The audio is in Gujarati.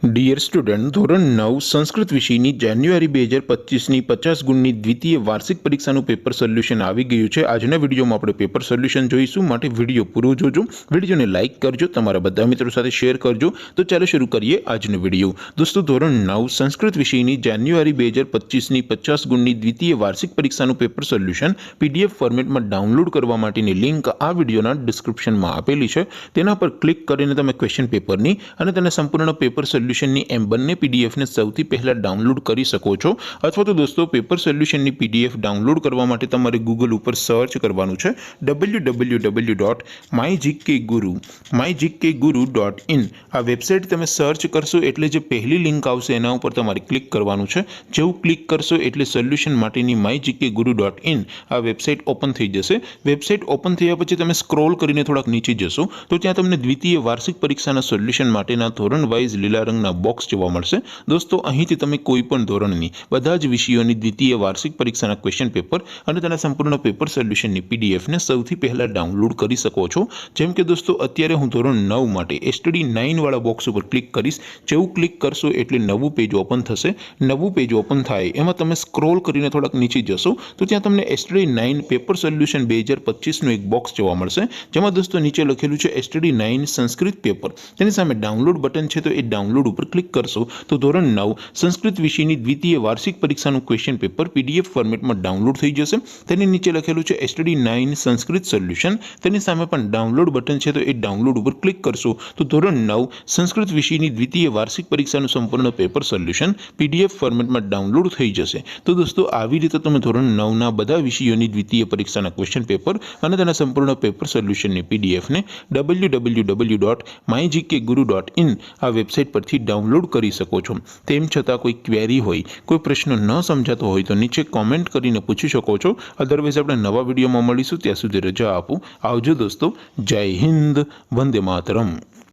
ડિયર સ્ટુડન્ટ, ધોરણ 9 સંસ્કૃત વિષયની જાન્યુઆરી 2025ની 50 ગુણની દ્વિતીય વાર્ષિક પરીક્ષાનું પેપર સોલ્યુશન આવી ગયું છે। આજના વિડીયોમાં આપણે પેપર સોલ્યુશન જોઈશું, માટે વિડીયો પૂરો જોજો। વિડીયોને લાઇક કરજો, તમારા બધા મિત્રો સાથે શેર કરજો। તો ચાલો શરૂ કરીએ આજનો વિડીયો। દોસ્તો, ધોરણ 9 સંસ્કૃત વિષયની જાન્યુઆરી 2025ની 50 ગુણની દ્વિતીય વાર્ષિક પરીક્ષાનું પેપર સોલ્યુશન પીડીએફ ફોર્મેટમાં ડાઉનલોડ કરવા માટેની લિંક આ વિડીયોના ડિસ્ક્રિપ્શનમાં આપેલી છે। તેના પર ક્લિક કરીને તમે ક્વેશ્ચન પેપરની અને તેના સંપૂર્ણ પેપર સોલ્યુશનની એમ બંને પીડીએફને સૌથી પહેલા ડાઉનલોડ કરી શકો છો। અથવા તો દોસ્તો, પેપર સોલ્યુશનની પીડીએફ ડાઉનલોડ કરવા માટે તમારે ગૂગલ ઉપર સર્ચ કરવાનું છે www.mygkguru.in। આ વેબસાઇટ તમે સર્ચ કરશો એટલે જે પહેલી લિંક આવશે એના ઉપર તમારે ક્લિક કરવાનું છે। જેવું ક્લિક કરશો એટલે સોલ્યુશન માટેની mygkguru.in આ વેબસાઇટ ઓપન થઈ જશે। વેબસાઇટ ઓપન થયા પછી તમે સ્ક્રોલ કરીને થોડાક નીચે જશો તો ત્યાં તમને દ્વિતીય વાર્ષિક પરીક્ષાના સોલ્યુશન માટેના ધોરણ વાઇઝ લીલા રંગના બોક્સ જોવા મળશે। દોસ્તો, અહીંથી તમે કોઈ પણ ધોરણની બધા જ વિષયોની દ્વિતીય વાર્ષિક પરીક્ષાના ક્વેશ્ચન પેપર અને તેના સંપૂર્ણ પેપર સોલ્યુશનની પીડીએફને સૌથી પહેલા ડાઉનલોડ કરી શકો છો। જેમ કે દોસ્તો, અત્યારે હું ધોરણ 9 માટે એસટીડી 9 વાળા બોક્સ ઉપર ક્લિક કરીશ। જેવું ક્લિક કરશો એટલે નવું પેજ ઓપન થશે। નવું પેજ ઓપન થાય એમાં તમે સ્ક્રોલ કરીને થોડાક નીચે જશો તો ત્યાં તમને એસટીડી 9 પેપર સોલ્યુશન 2025નું એક બોક્સ જોવા મળશે, જેમાં દોસ્તો નીચે લખેલું છે એસટીડી 9 સંસ્કૃત પેપર। તેની સામે ડાઉનલોડ બટન છે, તો એ ડાઉનલોડ ઉપર ક્લિક કરશો તો ધોરણ 9 સંસ્કૃત વિષયની દ્વિતીય વાર્ષિક પરીક્ષાનું ક્વેશ્ચન પેપર પીડીએફ ફોર્મેટમાં ડાઉનલોડ થઈ જશે। તેની નીચે લખેલું છે એસટીડી 9 સંસ્કૃત સોલ્યુશન, તેની સામે પણ ડાઉનલોડ બટન છે, તો એ ડાઉનલોડ ઉપર ક્લિક કરશો તો ધોરણ 9 સંસ્કૃત વિષયની દ્વિતીય વાર્ષિક પરીક્ષાનું સંપૂર્ણ પેપર સોલ્યુશન પીડીએફ ફોર્મેટમાં ડાઉનલોડ થઈ જશે। તો દોસ્તો, આવી રીતે તમે ધોરણ 9ના બધા વિષયોની દ્વિતીય પરીક્ષાના ક્વેશ્ચન પેપર અને તેના સંપૂર્ણ પેપર સોલ્યુશનની પીડીએફને www.mygkguru.in આ વેબસાઇટ પરથી ડાઉનલોડ કરી શકો છો। તેમ છતાં કોઈ ક્વેરી હોય, કોઈ પ્રશ્ન ન સમજાતો હોય તો નીચે કોમેન્ટ કરીને પૂછી શકો છો। અધરવાઇઝ આપણે નવા વિડીયોમાં મળીશું, ત્યાં સુધી રજા આપો। આવજો દોસ્તો, જય હિન્દ, વંદે માતરમ।